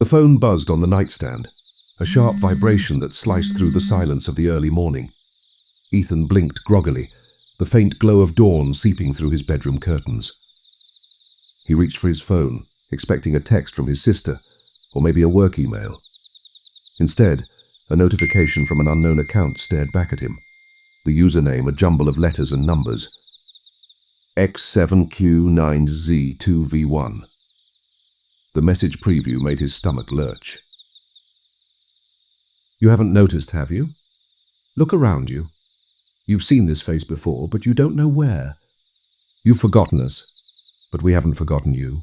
The phone buzzed on the nightstand, a sharp vibration that sliced through the silence of the early morning. Ethan blinked groggily, the faint glow of dawn seeping through his bedroom curtains. He reached for his phone, expecting a text from his sister, or maybe a work email. Instead, a notification from an unknown account stared back at him, the username a jumble of letters and numbers. X7Q9Z2V1. The message preview made his stomach lurch. You haven't noticed, have you? Look around you. You've seen this face before, but you don't know where. You've forgotten us, but we haven't forgotten you.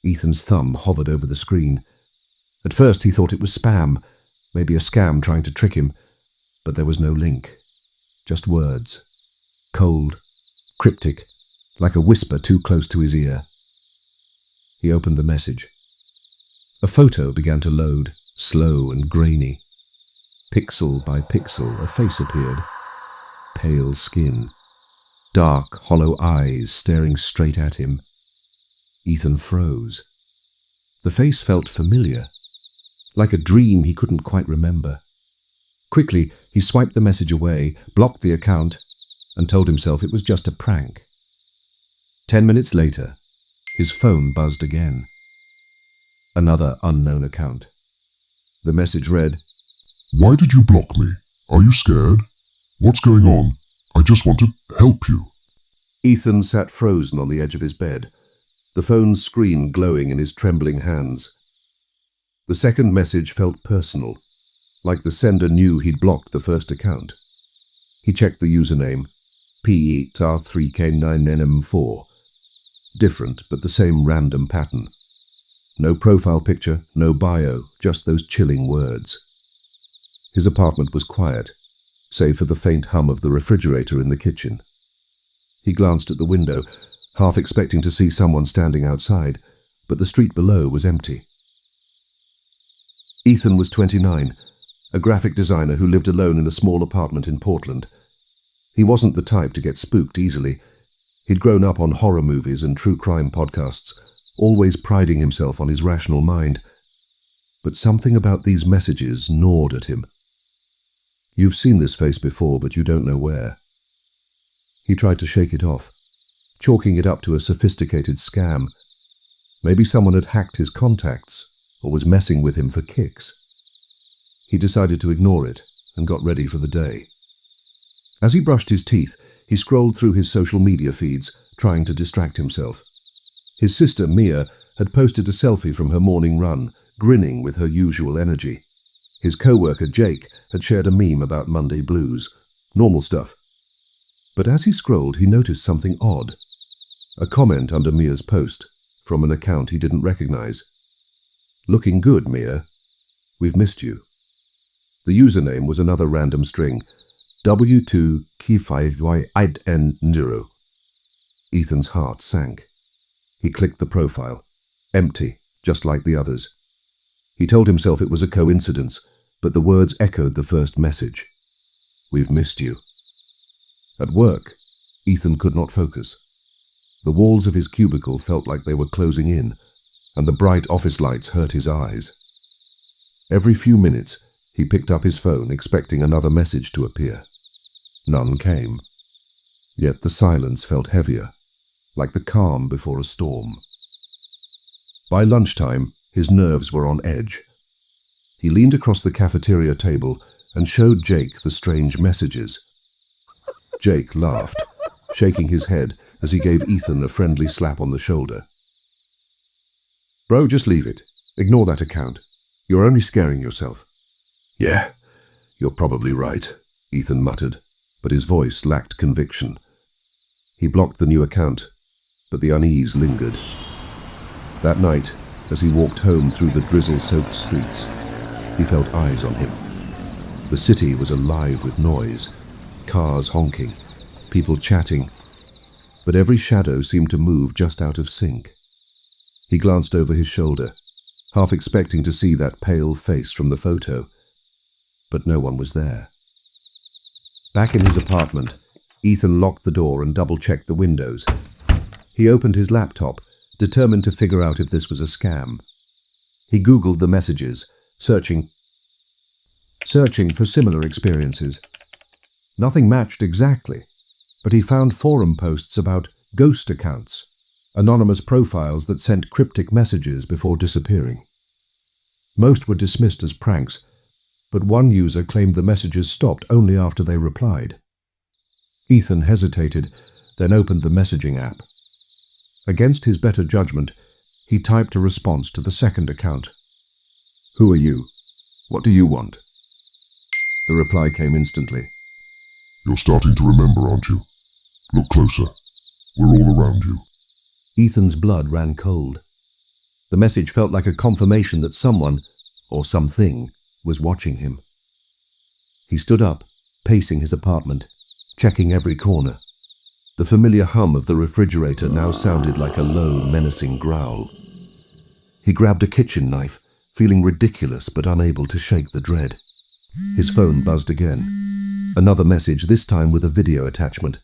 Ethan's thumb hovered over the screen. At first he thought it was spam, maybe a scam trying to trick him, but there was no link. Just words. Cold, cryptic, like a whisper too close to his ear. He opened the message. A photo began to load, slow and grainy. Pixel by pixel, a face appeared. Pale skin. Dark, hollow eyes staring straight at him. Ethan froze. The face felt familiar, like a dream he couldn't quite remember. Quickly, he swiped the message away, blocked the account, and told himself it was just a prank. 10 minutes later, his phone buzzed again. Another unknown account. The message read, "Why did you block me? Are you scared? What's going on? I just want to help you." Ethan sat frozen on the edge of his bed, the phone's screen glowing in his trembling hands. The second message felt personal, like the sender knew he'd blocked the first account. He checked the username, P8R3K9NM4. Different, but the same random pattern. No profile picture, no bio, just those chilling words. His apartment was quiet, save for the faint hum of the refrigerator in the kitchen. He glanced at the window, half expecting to see someone standing outside, but the street below was empty. Ethan was 29, a graphic designer who lived alone in a small apartment in Portland. He wasn't the type to get spooked easily. He'd grown up on horror movies and true crime podcasts, always priding himself on his rational mind. But something about these messages gnawed at him. You've seen this face before, but you don't know where. He tried to shake it off, chalking it up to a sophisticated scam. Maybe someone had hacked his contacts or was messing with him for kicks. He decided to ignore it and got ready for the day. As he brushed his teeth, he scrolled through his social media feeds, trying to distract himself. His sister, Mia, had posted a selfie from her morning run, grinning with her usual energy. His co-worker, Jake, had shared a meme about Monday blues. Normal stuff. But as he scrolled, he noticed something odd. A comment under Mia's post, from an account he didn't recognize. "Looking good, Mia. We've missed you." The username was another random string, W2K5Y8N0. Ethan's heart sank. He clicked the profile. Empty, just like the others. He told himself it was a coincidence, but the words echoed the first message. "We've missed you." At work, Ethan could not focus. The walls of his cubicle felt like they were closing in, and the bright office lights hurt his eyes. Every few minutes, he picked up his phone, expecting another message to appear. None came. Yet the silence felt heavier, like the calm before a storm. By lunchtime, his nerves were on edge. He leaned across the cafeteria table and showed Jake the strange messages. Jake laughed, shaking his head as he gave Ethan a friendly slap on the shoulder. "Bro, just leave it. Ignore that account. You're only scaring yourself." "Yeah, you're probably right," Ethan muttered, but his voice lacked conviction. He blocked the new account, but the unease lingered. That night, as he walked home through the drizzle-soaked streets, he felt eyes on him. The city was alive with noise, cars honking, people chatting, but every shadow seemed to move just out of sync. He glanced over his shoulder, half expecting to see that pale face from the photo, but no one was there. Back in his apartment, Ethan locked the door and double-checked the windows. He opened his laptop, determined to figure out if this was a scam. He Googled the messages, searching for similar experiences. Nothing matched exactly, but he found forum posts about ghost accounts, anonymous profiles that sent cryptic messages before disappearing. Most were dismissed as pranks, but one user claimed the messages stopped only after they replied. Ethan hesitated, then opened the messaging app. Against his better judgment, he typed a response to the second account. "Who are you? What do you want?" The reply came instantly. You're starting to remember, aren't you? Look closer. We're all around you. Ethan's blood ran cold. The message felt like a confirmation that someone, or something, was watching him. He stood up, pacing his apartment, checking every corner. The familiar hum of the refrigerator now sounded like a low, menacing growl. He grabbed a kitchen knife, feeling ridiculous but unable to shake the dread. His phone buzzed again. Another message, this time with a video attachment.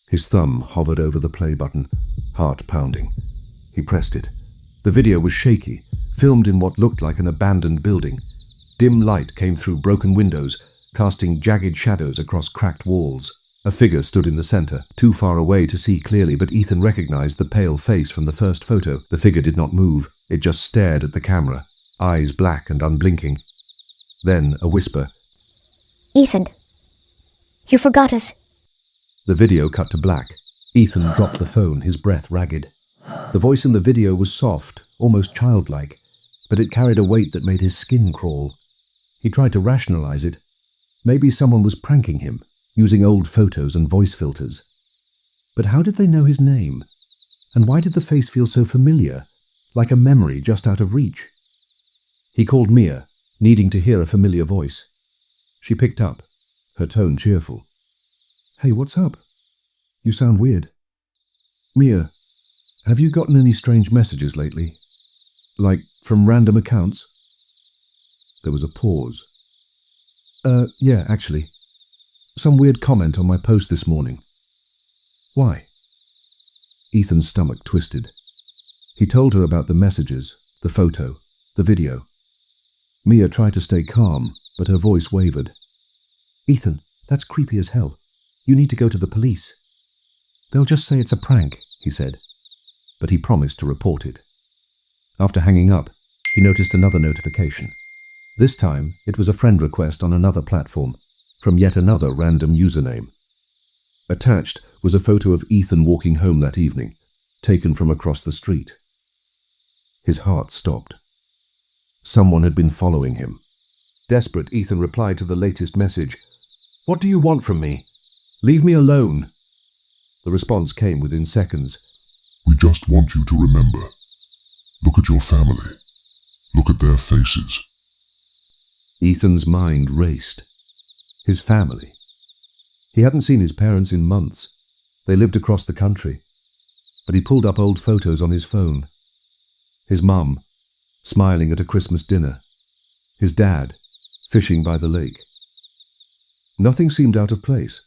His thumb hovered over the play button, heart pounding. He pressed it. The video was shaky, filmed in what looked like an abandoned building. Dim light came through broken windows, casting jagged shadows across cracked walls. A figure stood in the center, too far away to see clearly, but Ethan recognized the pale face from the first photo. The figure did not move. It just stared at the camera, eyes black and unblinking. Then a whisper. "Ethan, you forgot us." The video cut to black. Ethan dropped the phone, his breath ragged. The voice in the video was soft, almost childlike, but it carried a weight that made his skin crawl. He tried to rationalize it. Maybe someone was pranking him, using old photos and voice filters. But how did they know his name? And why did the face feel so familiar, like a memory just out of reach? He called Mia, needing to hear a familiar voice. She picked up, her tone cheerful. "Hey, what's up? You sound weird." "Mia, have you gotten any strange messages lately? Like from random accounts?" There was a pause. Yeah, actually. Some weird comment on my post this morning." "Why?" Ethan's stomach twisted. He told her about the messages, the photo, the video. Mia tried to stay calm, but her voice wavered. "Ethan, that's creepy as hell. You need to go to the police." "They'll just say it's a prank," he said, but he promised to report it. After hanging up, he noticed another notification. This time, it was a friend request on another platform, from yet another random username. Attached was a photo of Ethan walking home that evening, taken from across the street. His heart stopped. Someone had been following him. Desperate, Ethan replied to the latest message. "What do you want from me? Leave me alone." The response came within seconds. We just want you to remember. Look at your family. Look at their faces. Ethan's mind raced. His family. He hadn't seen his parents in months. They lived across the country. But he pulled up old photos on his phone. His mum, smiling at a Christmas dinner. His dad, fishing by the lake. Nothing seemed out of place.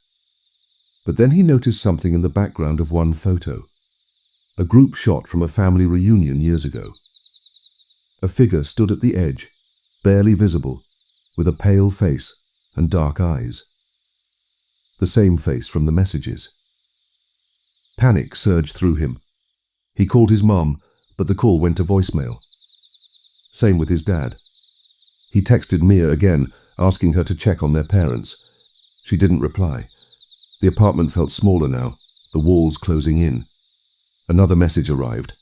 But then he noticed something in the background of one photo. A group shot from a family reunion years ago. A figure stood at the edge, barely visible, with a pale face and dark eyes. The same face from the messages. Panic surged through him. He called his mom, but the call went to voicemail. Same with his dad. He texted Mia again, asking her to check on their parents. She didn't reply. The apartment felt smaller now, the walls closing in. Another message arrived.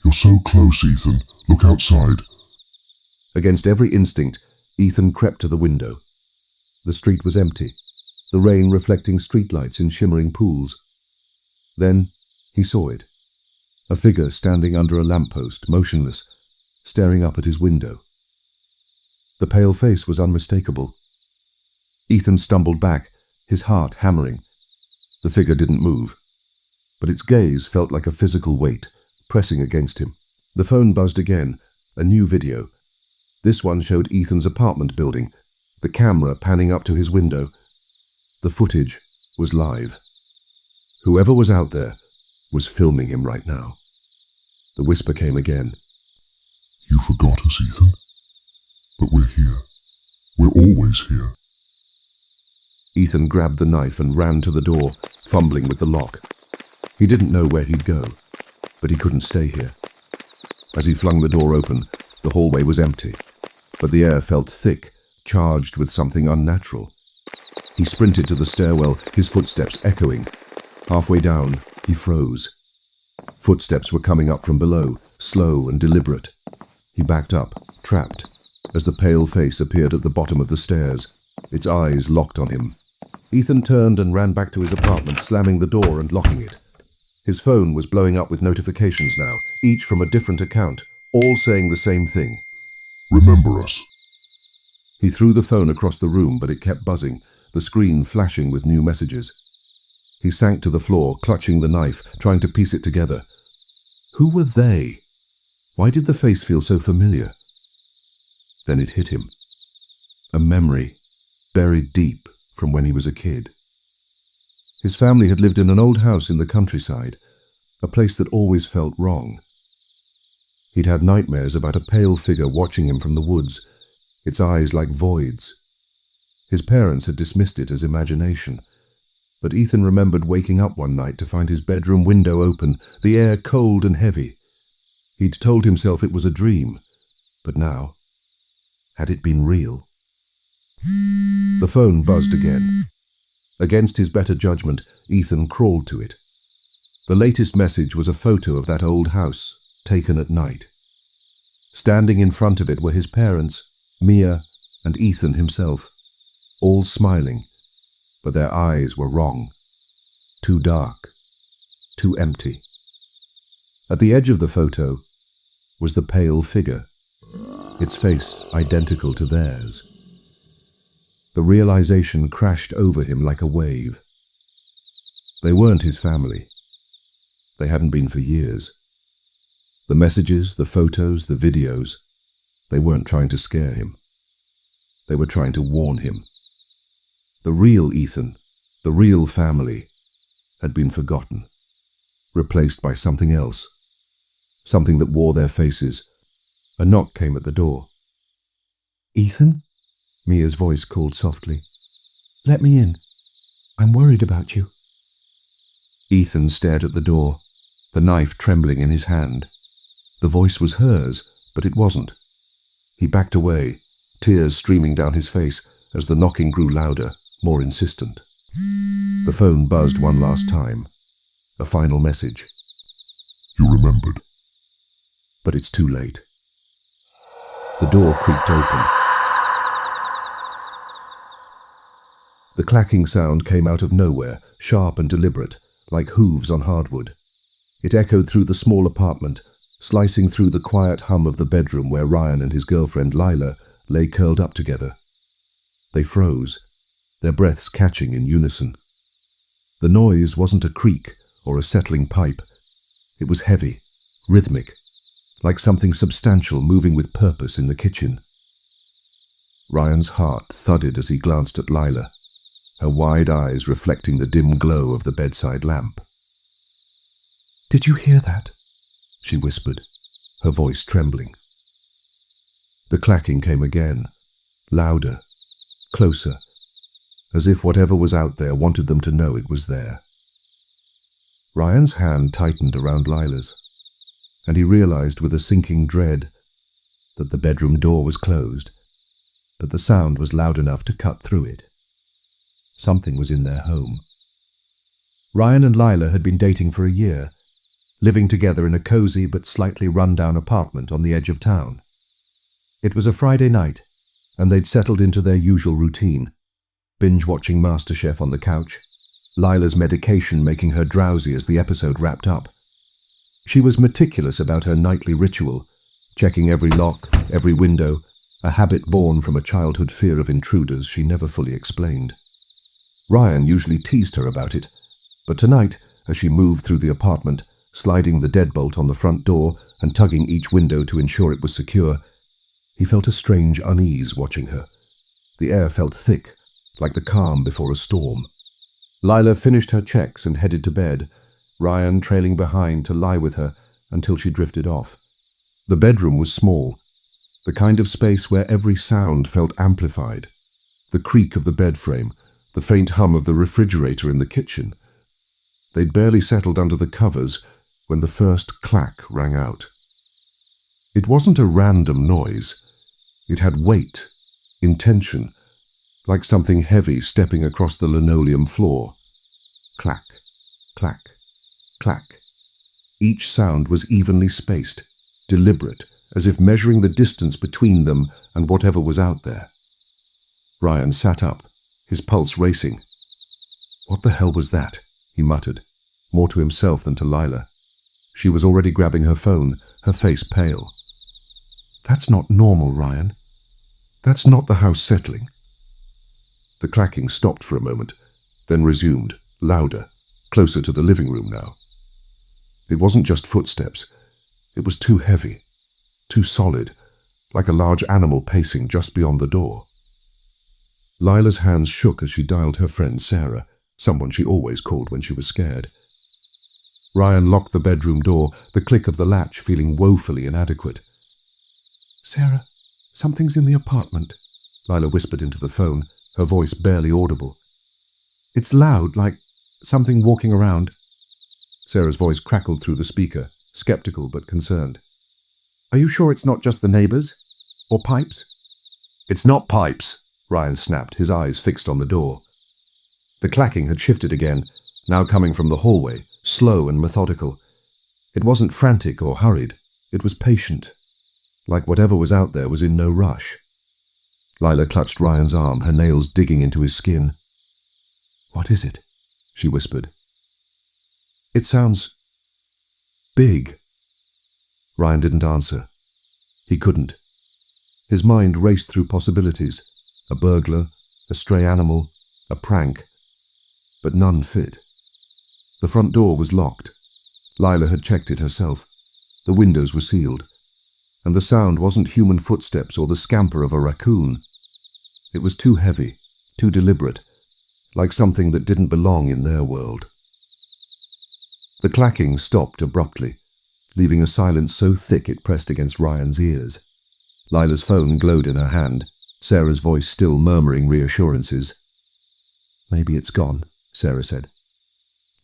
You're so close, Ethan. Look outside. Against every instinct, Ethan crept to the window. The street was empty, the rain reflecting streetlights in shimmering pools. Then he saw it. A figure standing under a lamppost, motionless, staring up at his window. The pale face was unmistakable. Ethan stumbled back, his heart hammering. The figure didn't move, but its gaze felt like a physical weight, pressing against him. The phone buzzed again, a new video. This one showed Ethan's apartment building, the camera panning up to his window. The footage was live. Whoever was out there was filming him right now. The whisper came again. You forgot us, Ethan. But we're here. We're always here. Ethan grabbed the knife and ran to the door, fumbling with the lock. He didn't know where he'd go, but he couldn't stay here. As he flung the door open, the hallway was empty, but the air felt thick, charged with something unnatural. He sprinted to the stairwell, his footsteps echoing. Halfway down, he froze. Footsteps were coming up from below, slow and deliberate. He backed up, trapped, as the pale face appeared at the bottom of the stairs, its eyes locked on him. Ethan turned and ran back to his apartment, slamming the door and locking it. His phone was blowing up with notifications now, each from a different account, all saying the same thing. Remember us. He threw the phone across the room, but it kept buzzing, the screen flashing with new messages. He sank to the floor, clutching the knife, trying to piece it together. Who were they? Why did the face feel so familiar? Then it hit him. A memory, buried deep from when he was a kid. His family had lived in an old house in the countryside, a place that always felt wrong. He'd had nightmares about a pale figure watching him from the woods, its eyes like voids. His parents had dismissed it as imagination, but Ethan remembered waking up one night to find his bedroom window open, the air cold and heavy. He'd told himself it was a dream, but now, had it been real? The phone buzzed again. Against his better judgment, Ethan crawled to it. The latest message was a photo of that old house, taken at night. Standing in front of it were his parents, Mia, and Ethan himself, all smiling, but their eyes were wrong. Too dark, too empty. At the edge of the photo was the pale figure, its face identical to theirs. The realization crashed over him like a wave. They weren't his family. They hadn't been for years. The messages, the photos, the videos, they weren't trying to scare him. They were trying to warn him. The real Ethan, the real family, had been forgotten, replaced by something else, something that wore their faces. A knock came at the door. "Ethan?" Mia's voice called softly. "Let me in. I'm worried about you." Ethan stared at the door, the knife trembling in his hand. The voice was hers, but it wasn't. He backed away, tears streaming down his face as the knocking grew louder, more insistent. The phone buzzed one last time. A final message. You remembered. But it's too late. The door creaked open. The clacking sound came out of nowhere, sharp and deliberate, like hooves on hardwood. It echoed through the small apartment, slicing through the quiet hum of the bedroom where Ryan and his girlfriend Lila lay curled up together. They froze, their breaths catching in unison. The noise wasn't a creak or a settling pipe. It was heavy, rhythmic, like something substantial moving with purpose in the kitchen. Ryan's heart thudded as he glanced at Lila, her wide eyes reflecting the dim glow of the bedside lamp. "Did you hear that?" she whispered, her voice trembling. The clacking came again, louder, closer, as if whatever was out there wanted them to know it was there. Ryan's hand tightened around Lila's, and he realized with a sinking dread that the bedroom door was closed, but the sound was loud enough to cut through it. Something was in their home. Ryan and Lila had been dating for a year, living together in a cozy but slightly run-down apartment on the edge of town. It was a Friday night, and they'd settled into their usual routine, binge-watching MasterChef on the couch, Lila's medication making her drowsy as the episode wrapped up. She was meticulous about her nightly ritual, checking every lock, every window, a habit born from a childhood fear of intruders she never fully explained. Ryan usually teased her about it, but tonight, as she moved through the apartment, sliding the deadbolt on the front door and tugging each window to ensure it was secure, he felt a strange unease watching her. The air felt thick, like the calm before a storm. Lila finished her checks and headed to bed, Ryan trailing behind to lie with her until she drifted off. The bedroom was small, the kind of space where every sound felt amplified. The creak of the bed frame, the faint hum of the refrigerator in the kitchen. They'd barely settled under the covers when the first clack rang out. It wasn't a random noise. It had weight, intention, like something heavy stepping across the linoleum floor. Clack, clack, clack. Each sound was evenly spaced, deliberate, as if measuring the distance between them and whatever was out there. Ryan sat up, his pulse racing. What the hell was that? He muttered, more to himself than to Lila. She was already grabbing her phone, her face pale. That's not normal, Ryan. That's not the house settling. The clacking stopped for a moment, then resumed, louder, closer to the living room now. It wasn't just footsteps. It was too heavy, too solid, like a large animal pacing just beyond the door. Lila's hands shook as she dialed her friend Sarah, someone she always called when she was scared. Ryan locked the bedroom door, the click of the latch feeling woefully inadequate. "Sarah, something's in the apartment," Lila whispered into the phone, her voice barely audible. "It's loud, like something walking around." Sarah's voice crackled through the speaker, skeptical but concerned. "Are you sure it's not just the neighbors? Or pipes?" "It's not pipes," Ryan snapped, his eyes fixed on the door. The clacking had shifted again, now coming from the hallway, slow and methodical. It wasn't frantic or hurried. It was patient, like whatever was out there was in no rush. Lila clutched Ryan's arm, her nails digging into his skin. "What is it?" she whispered. "It sounds big." Ryan didn't answer. He couldn't. His mind raced through possibilities. A burglar, a stray animal, a prank. But none fit. The front door was locked. Lila had checked it herself. The windows were sealed. And the sound wasn't human footsteps or the scamper of a raccoon. It was too heavy, too deliberate, like something that didn't belong in their world. The clacking stopped abruptly, leaving a silence so thick it pressed against Ryan's ears. Lila's phone glowed in her hand, Sarah's voice still murmuring reassurances. "Maybe it's gone," Sarah said.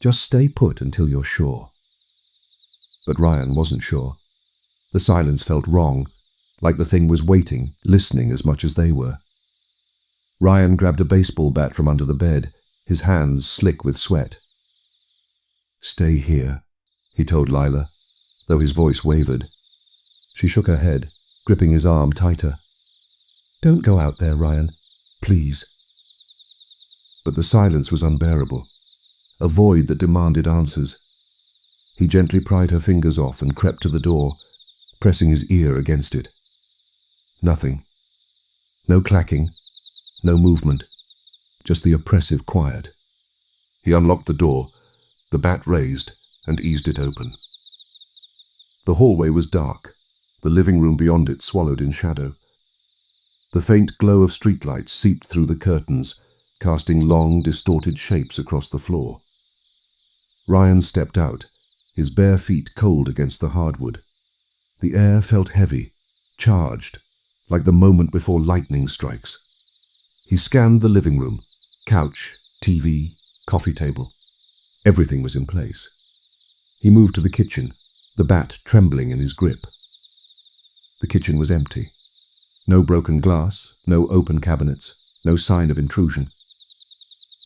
"Just stay put until you're sure." But Ryan wasn't sure. The silence felt wrong, like the thing was waiting, listening as much as they were. Ryan grabbed a baseball bat from under the bed, his hands slick with sweat. "Stay here," he told Lila, though his voice wavered. She shook her head, gripping his arm tighter. "Don't go out there, Ryan. Please." But the silence was unbearable, a void that demanded answers. He gently pried her fingers off and crept to the door, pressing his ear against it. Nothing. No clacking, no movement, just the oppressive quiet. He unlocked the door, the bat raised, and eased it open. The hallway was dark, the living room beyond it swallowed in shadow. The faint glow of streetlights seeped through the curtains, casting long, distorted shapes across the floor. Ryan stepped out, his bare feet cold against the hardwood. The air felt heavy, charged, like the moment before lightning strikes. He scanned the living room, couch, TV, coffee table. Everything was in place. He moved to the kitchen, the bat trembling in his grip. The kitchen was empty. No broken glass, no open cabinets, no sign of intrusion.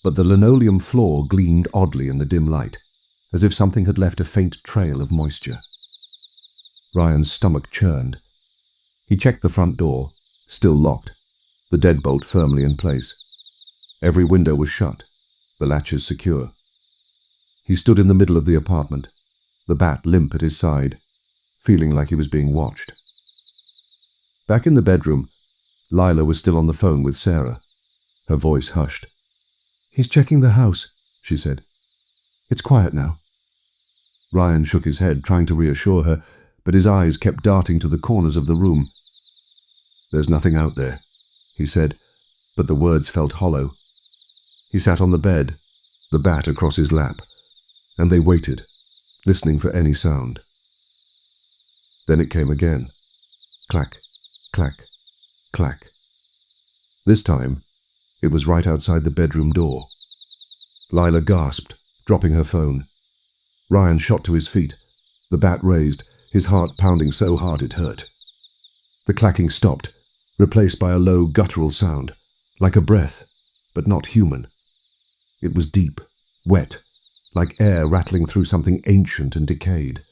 But the linoleum floor gleamed oddly in the dim light, as if something had left a faint trail of moisture. Ryan's stomach churned. He checked the front door, still locked, the deadbolt firmly in place. Every window was shut, the latches secure. He stood in the middle of the apartment, the bat limp at his side, feeling like he was being watched. Back in the bedroom, Lila was still on the phone with Sarah. Her voice hushed. "He's checking the house," she said. "It's quiet now." Ryan shook his head, trying to reassure her, but his eyes kept darting to the corners of the room. "There's nothing out there," he said, but the words felt hollow. He sat on the bed, the bat across his lap, and they waited, listening for any sound. Then it came again. Clack, clack, clack. This time, it was right outside the bedroom door. Lila gasped, dropping her phone. Ryan shot to his feet, the bat raised, his heart pounding so hard it hurt. The clacking stopped, replaced by a low, guttural sound, like a breath, but not human. It was deep, wet, like air rattling through something ancient and decayed.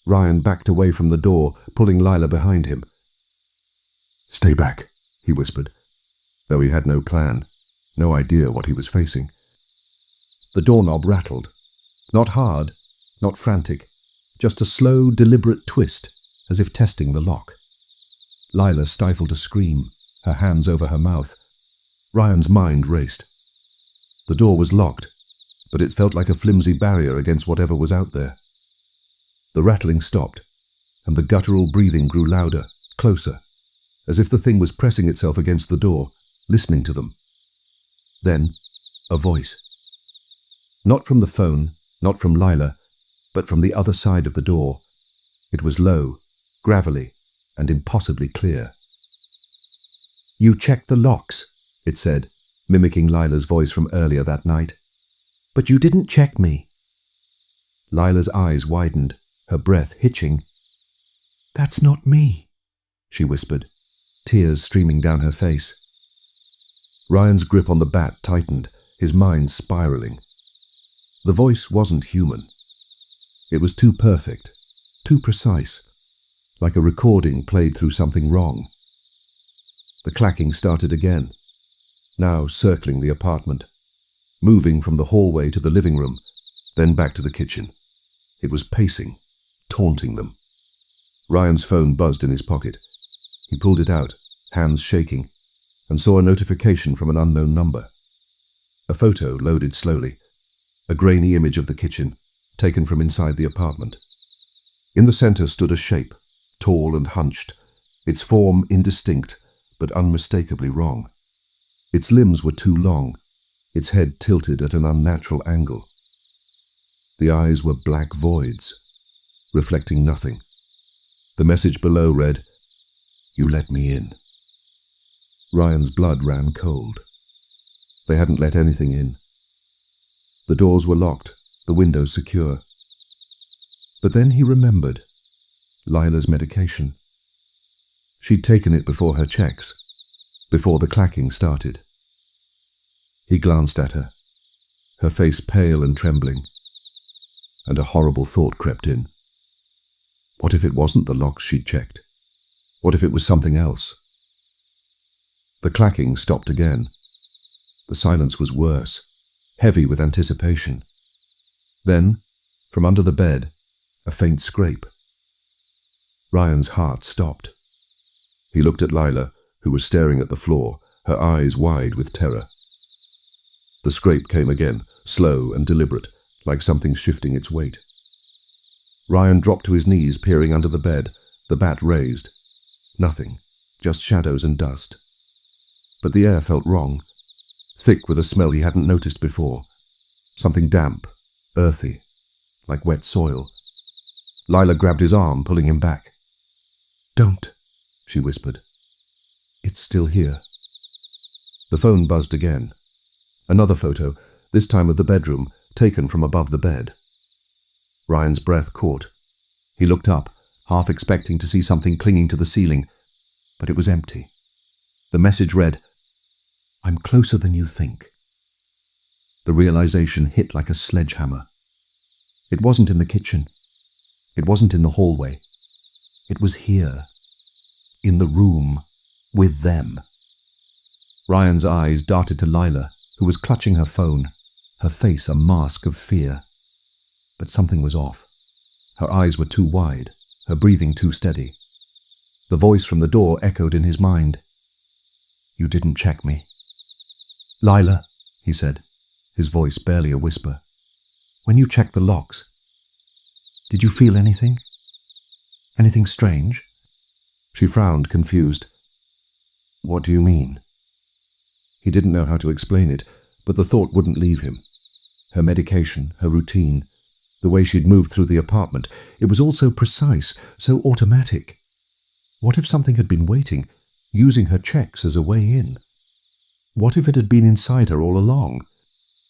Ryan backed away from the door, pulling Lila behind him. "Stay back," he whispered, though he had no plan, no idea what he was facing. The doorknob rattled. Not hard, not frantic, just a slow, deliberate twist, as if testing the lock. Lila stifled a scream, her hands over her mouth. Ryan's mind raced. The door was locked, but it felt like a flimsy barrier against whatever was out there. The rattling stopped, and the guttural breathing grew louder, closer, as if the thing was pressing itself against the door, listening to them. Then, a voice. Not from the phone, not from Lila, but from the other side of the door. It was low, gravelly, and impossibly clear. "You checked the locks," it said, mimicking Lila's voice from earlier that night. "But you didn't check me." Lila's eyes widened, her breath hitching. "That's not me," she whispered, tears streaming down her face. Ryan's grip on the bat tightened, his mind spiraling. The voice wasn't human. It was too perfect, too precise, like a recording played through something wrong. The clacking started again, now circling the apartment, moving from the hallway to the living room, then back to the kitchen. It was pacing, taunting them. Ryan's phone buzzed in his pocket. He pulled it out, hands shaking, and saw a notification from an unknown number. A photo loaded slowly, a grainy image of the kitchen, taken from inside the apartment. In the center stood a shape, tall and hunched, its form indistinct but unmistakably wrong. Its limbs were too long, its head tilted at an unnatural angle. The eyes were black voids, reflecting nothing. The message below read, "You let me in." Ryan's blood ran cold. They hadn't let anything in. The doors were locked, the windows secure. But then he remembered Lila's medication. She'd taken it before her checks, before the clacking started. He glanced at her, her face pale and trembling, and a horrible thought crept in. What if it wasn't the locks she'd checked? What if it was something else? The clacking stopped again. The silence was worse, heavy with anticipation. Then, from under the bed, a faint scrape. Ryan's heart stopped. He looked at Lila, who was staring at the floor, her eyes wide with terror. The scrape came again, slow and deliberate, like something shifting its weight. Ryan dropped to his knees, peering under the bed, the bat raised. Nothing, just shadows and dust. But the air felt wrong, thick with a smell he hadn't noticed before. Something damp, earthy, like wet soil. Lila grabbed his arm, pulling him back. "Don't," she whispered. "It's still here." The phone buzzed again. Another photo, this time of the bedroom, taken from above the bed. Ryan's breath caught. He looked up, half expecting to see something clinging to the ceiling, but it was empty. The message read, "I'm closer than you think." The realization hit like a sledgehammer. It wasn't in the kitchen. It wasn't in the hallway. It was here, in the room, with them. Ryan's eyes darted to Lila, who was clutching her phone, her face a mask of fear. But something was off. Her eyes were too wide, her breathing too steady. The voice from the door echoed in his mind. "You didn't check me." "Lila," he said, his voice barely a whisper, "when you checked the locks, did you feel anything? Anything strange?" She frowned, confused. "What do you mean?" He didn't know how to explain it, but the thought wouldn't leave him. Her medication, her routine, the way she'd moved through the apartment, it was all so precise, so automatic. What if something had been waiting, using her checks as a way in? What if it had been inside her all along?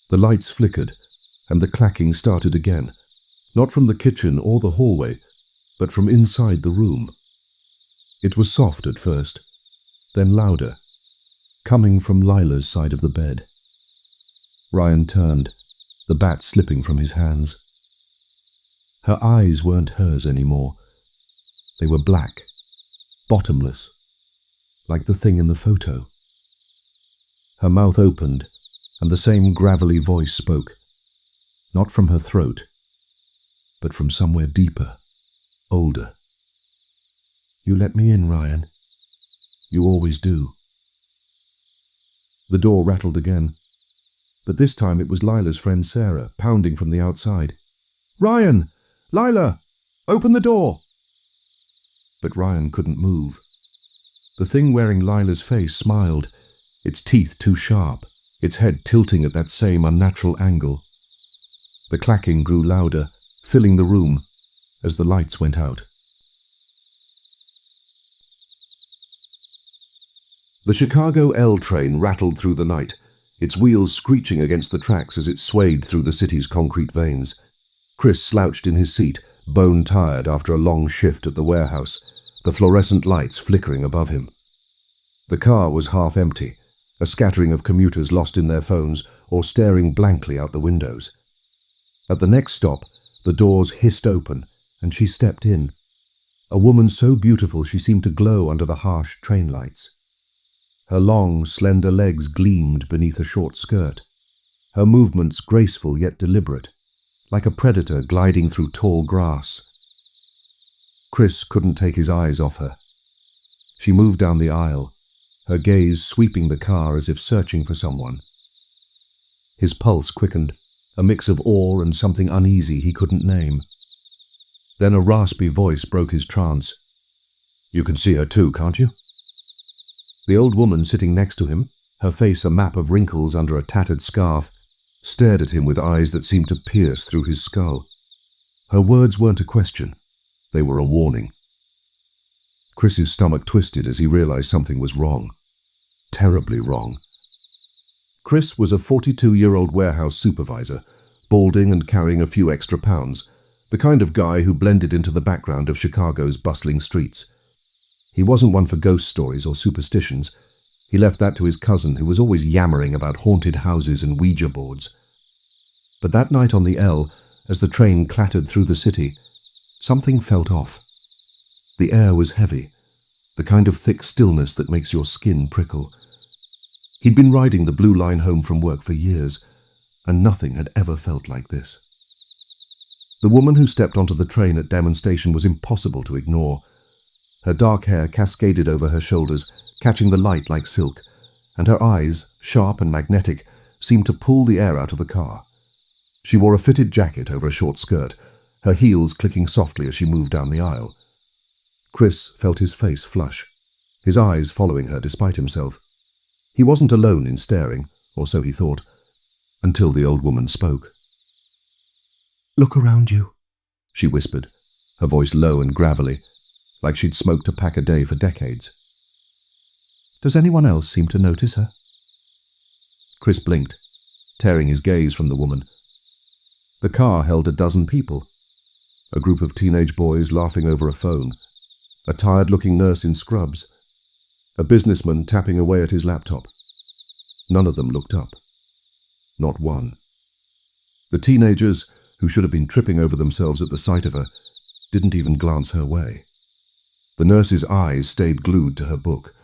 The lights flickered, and the clacking started again, not from the kitchen or the hallway, but from inside the room. It was soft at first, then louder, coming from Lila's side of the bed. Ryan turned, the bat slipping from his hands. Her eyes weren't hers anymore. They were black, bottomless, like the thing in the photo. Her mouth opened, and the same gravelly voice spoke, not from her throat, but from somewhere deeper, older. "You let me in, Ryan. You always do." The door rattled again, but this time it was Lila's friend Sarah, pounding from the outside. "Ryan! Lila! Open the door!" But Ryan couldn't move. The thing wearing Lila's face smiled, its teeth too sharp, its head tilting at that same unnatural angle. The clacking grew louder, filling the room as the lights went out. The Chicago L train rattled through the night, its wheels screeching against the tracks as it swayed through the city's concrete veins. Chris slouched in his seat, bone-tired after a long shift at the warehouse, the fluorescent lights flickering above him. The car was half empty, a scattering of commuters lost in their phones or staring blankly out the windows. At the next stop, the doors hissed open, and she stepped in. A woman so beautiful she seemed to glow under the harsh train lights. Her long, slender legs gleamed beneath a short skirt, her movements graceful yet deliberate, like a predator gliding through tall grass. Chris couldn't take his eyes off her. She moved down the aisle, her gaze sweeping the car as if searching for someone. His pulse quickened, a mix of awe and something uneasy he couldn't name. Then a raspy voice broke his trance. "You can see her too, can't you?" The old woman sitting next to him, her face a map of wrinkles under a tattered scarf, stared at him with eyes that seemed to pierce through his skull. Her words weren't a question. They were a warning. Chris's stomach twisted as he realized something was wrong. Terribly wrong. Chris was a 42-year-old warehouse supervisor, balding and carrying a few extra pounds, the kind of guy who blended into the background of Chicago's bustling streets. He wasn't one for ghost stories or superstitions. He left that to his cousin, who was always yammering about haunted houses and Ouija boards. But that night on the L, as the train clattered through the city, something felt off. The air was heavy, the kind of thick stillness that makes your skin prickle. He'd been riding the Blue Line home from work for years, and nothing had ever felt like this. The woman who stepped onto the train at Demon Station was impossible to ignore. Her dark hair cascaded over her shoulders, catching the light like silk, and her eyes, sharp and magnetic, seemed to pull the air out of the car. She wore a fitted jacket over a short skirt, her heels clicking softly as she moved down the aisle. Chris felt his face flush, his eyes following her despite himself. He wasn't alone in staring, or so he thought, until the old woman spoke. "Look around you," she whispered, her voice low and gravelly, like she'd smoked a pack a day for decades. "Does anyone else seem to notice her?" Chris blinked, tearing his gaze from the woman. The car held a dozen people. A group of teenage boys laughing over a phone, a tired-looking nurse in scrubs, a businessman tapping away at his laptop. None of them looked up. Not one. The teenagers, who should have been tripping over themselves at the sight of her, didn't even glance her way. The nurse's eyes stayed glued to her book.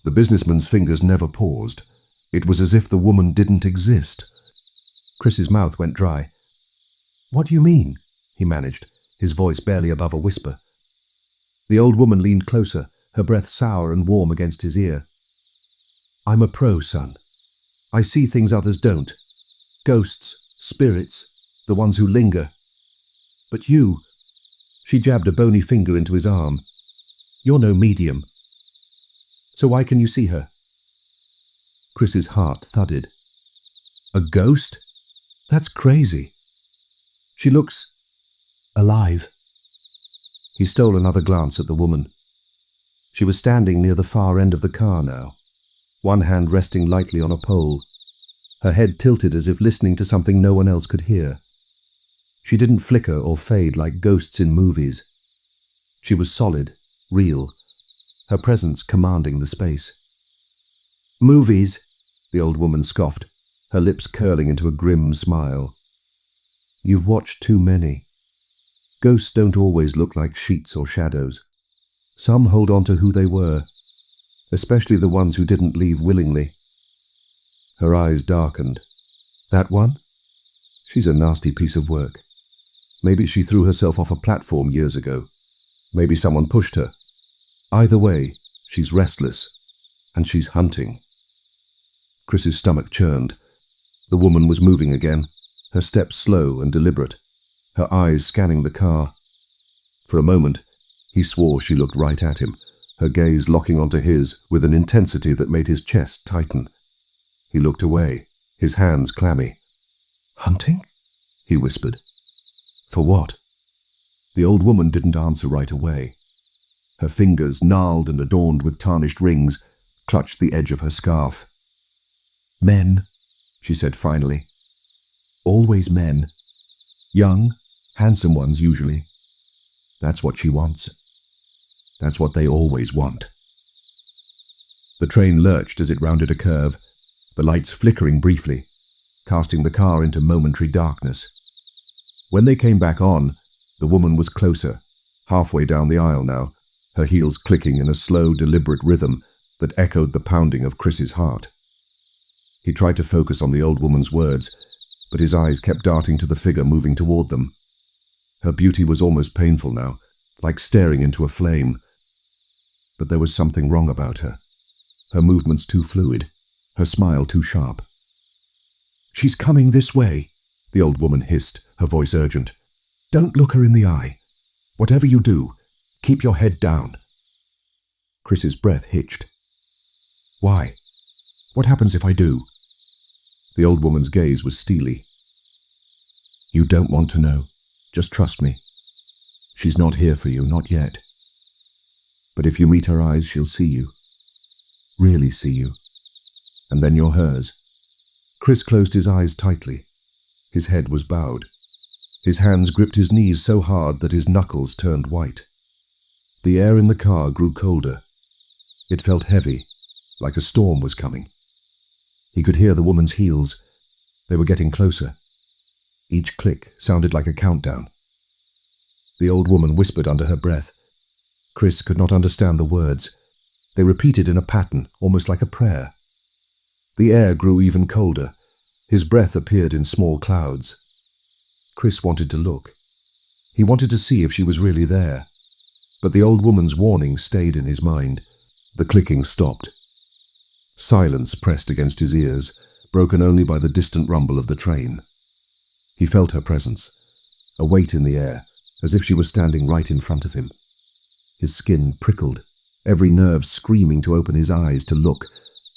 The businessman's fingers never paused. It was as if the woman didn't exist. Chris's mouth went dry. "What do you mean?" he managed, his voice barely above a whisper. The old woman leaned closer, her breath sour and warm against his ear. "I'm a pro, son. I see things others don't. Ghosts, spirits, the ones who linger. But you," she jabbed a bony finger into his arm, "you're no medium. So why can you see her?" Chris's heart thudded. "A ghost? That's crazy. She looks alive." He stole another glance at the woman. She was standing near the far end of the car now, one hand resting lightly on a pole, her head tilted as if listening to something no one else could hear. She didn't flicker or fade like ghosts in movies. She was solid, real, her presence commanding the space. "Movies," the old woman scoffed, her lips curling into a grim smile. "You've watched too many. Ghosts don't always look like sheets or shadows. Some hold on to who they were, especially the ones who didn't leave willingly." Her eyes darkened. "That one? She's a nasty piece of work. Maybe she threw herself off a platform years ago. Maybe someone pushed her. Either way, she's restless, and she's hunting." Chris's stomach churned. The woman was moving again, her steps slow and deliberate, her eyes scanning the car. For a moment, he swore she looked right at him, her gaze locking onto his with an intensity that made his chest tighten. He looked away, his hands clammy. "Hunting?" he whispered. "For what?" The old woman didn't answer right away. Her fingers, gnarled and adorned with tarnished rings, clutched the edge of her scarf. "Men," she said finally. "Always men. Young, handsome ones usually. That's what she wants. That's what they always want." The train lurched as it rounded a curve, the lights flickering briefly, casting the car into momentary darkness. When they came back on, the woman was closer, halfway down the aisle now, her heels clicking in a slow, deliberate rhythm that echoed the pounding of Chris's heart. He tried to focus on the old woman's words, but his eyes kept darting to the figure moving toward them. Her beauty was almost painful now, like staring into a flame. But there was something wrong about her. Her movements too fluid, her smile too sharp. "She's coming this way," the old woman hissed, her voice urgent. "Don't look her in the eye. Whatever you do, keep your head down." Chris's breath hitched. "Why? What happens if I do?" The old woman's gaze was steely. "You don't want to know. Just trust me. She's not here for you, not yet. But if you meet her eyes, she'll see you. Really see you. And then you're hers." Chris closed his eyes tightly. His head was bowed. His hands gripped his knees so hard that his knuckles turned white. The air in the car grew colder. It felt heavy, like a storm was coming. He could hear the woman's heels. They were getting closer. Each click sounded like a countdown. The old woman whispered under her breath. Chris could not understand the words. They repeated in a pattern, almost like a prayer. The air grew even colder. His breath appeared in small clouds. Chris wanted to look. He wanted to see if she was really there. But the old woman's warning stayed in his mind. The clicking stopped. Silence pressed against his ears, broken only by the distant rumble of the train. He felt her presence, a weight in the air, as if she was standing right in front of him. His skin prickled, every nerve screaming to open his eyes to look,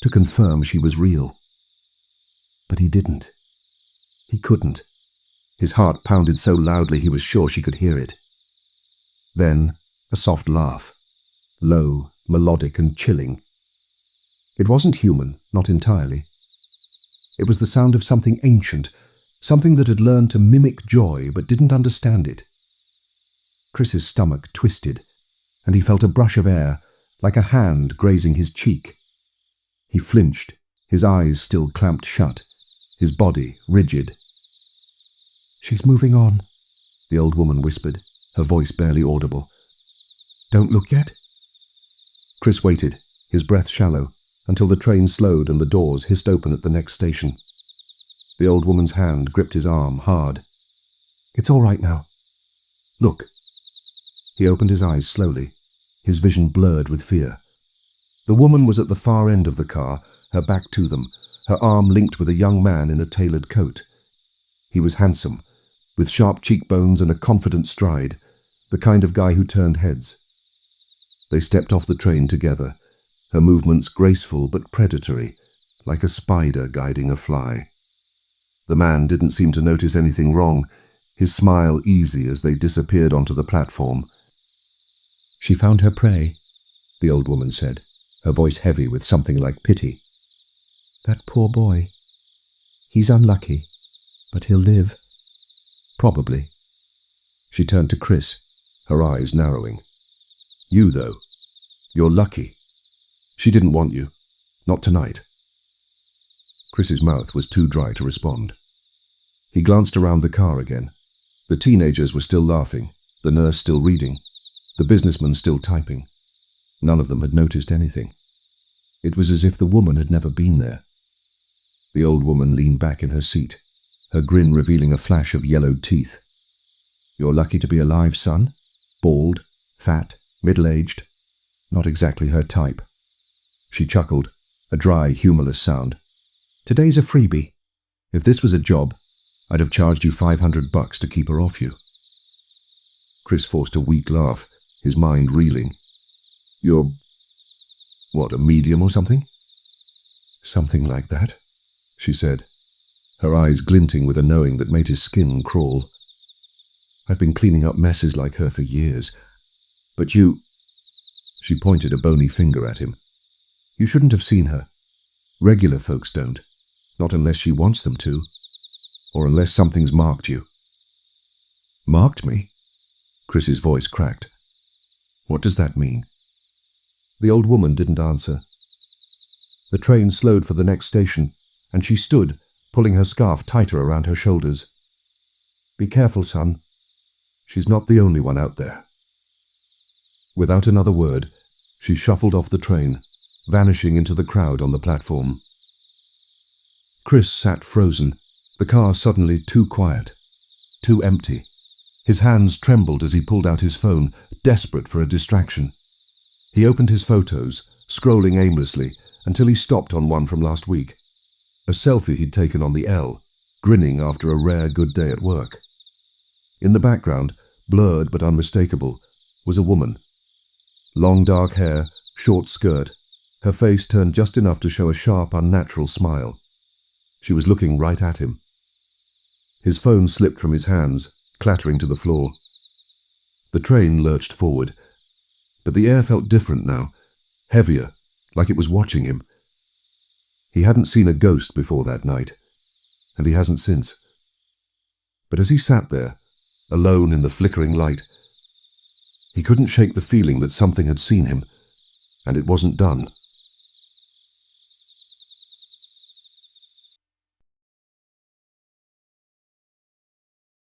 to confirm she was real. But he didn't. He couldn't. His heart pounded so loudly he was sure she could hear it. Then, a soft laugh, low, melodic and chilling. It wasn't human, not entirely. It was the sound of something ancient, something that had learned to mimic joy but didn't understand it. Chris's stomach twisted, and he felt a brush of air, like a hand grazing his cheek. He flinched, his eyes still clamped shut, his body rigid. "She's moving on," the old woman whispered, her voice barely audible. "Don't look yet." Chris waited, his breath shallow, until the train slowed and the doors hissed open at the next station. The old woman's hand gripped his arm hard. "It's all right now. Look." He opened his eyes slowly, his vision blurred with fear. The woman was at the far end of the car, her back to them, her arm linked with a young man in a tailored coat. He was handsome, with sharp cheekbones and a confident stride, the kind of guy who turned heads. They stepped off the train together, her movements graceful but predatory, like a spider guiding a fly. The man didn't seem to notice anything wrong, his smile easy as they disappeared onto the platform. "She found her prey," the old woman said, her voice heavy with something like pity. "That poor boy. He's unlucky, but he'll live. Probably." She turned to Chris, her eyes narrowing. "You, though. You're lucky. She didn't want you. Not tonight." Chris's mouth was too dry to respond. He glanced around the car again. The teenagers were still laughing, the nurse still reading, the businessman still typing. None of them had noticed anything. It was as if the woman had never been there. The old woman leaned back in her seat, her grin revealing a flash of yellowed teeth. "You're lucky to be alive, son. Bald, fat, middle-aged. Not exactly her type." She chuckled, a dry, humorless sound. "Today's a freebie. If this was a job, I'd have charged you $500 to keep her off you." Chris forced a weak laugh, his mind reeling. "You're... what, a medium or something?" "Something like that," she said, her eyes glinting with a knowing that made his skin crawl. "I've been cleaning up messes like her for years. But you..." She pointed a bony finger at him. "You shouldn't have seen her. Regular folks don't. Not unless she wants them to. Or unless something's marked you." "Marked me?" Chris's voice cracked. "What does that mean?" The old woman didn't answer. The train slowed for the next station, and she stood, pulling her scarf tighter around her shoulders. "Be careful, son. She's not the only one out there." Without another word, she shuffled off the train, vanishing into the crowd on the platform. Chris sat frozen, the car suddenly too quiet, too empty. His hands trembled as he pulled out his phone, desperate for a distraction. He opened his photos, scrolling aimlessly, until he stopped on one from last week. A selfie he'd taken on the L, grinning after a rare good day at work. In the background, blurred but unmistakable, was a woman. Long dark hair, short skirt, her face turned just enough to show a sharp, unnatural smile. She was looking right at him. His phone slipped from his hands, clattering to the floor. The train lurched forward, but the air felt different now, heavier, like it was watching him. He hadn't seen a ghost before that night, and he hasn't since. But as he sat there, alone in the flickering light, he couldn't shake the feeling that something had seen him, and it wasn't done.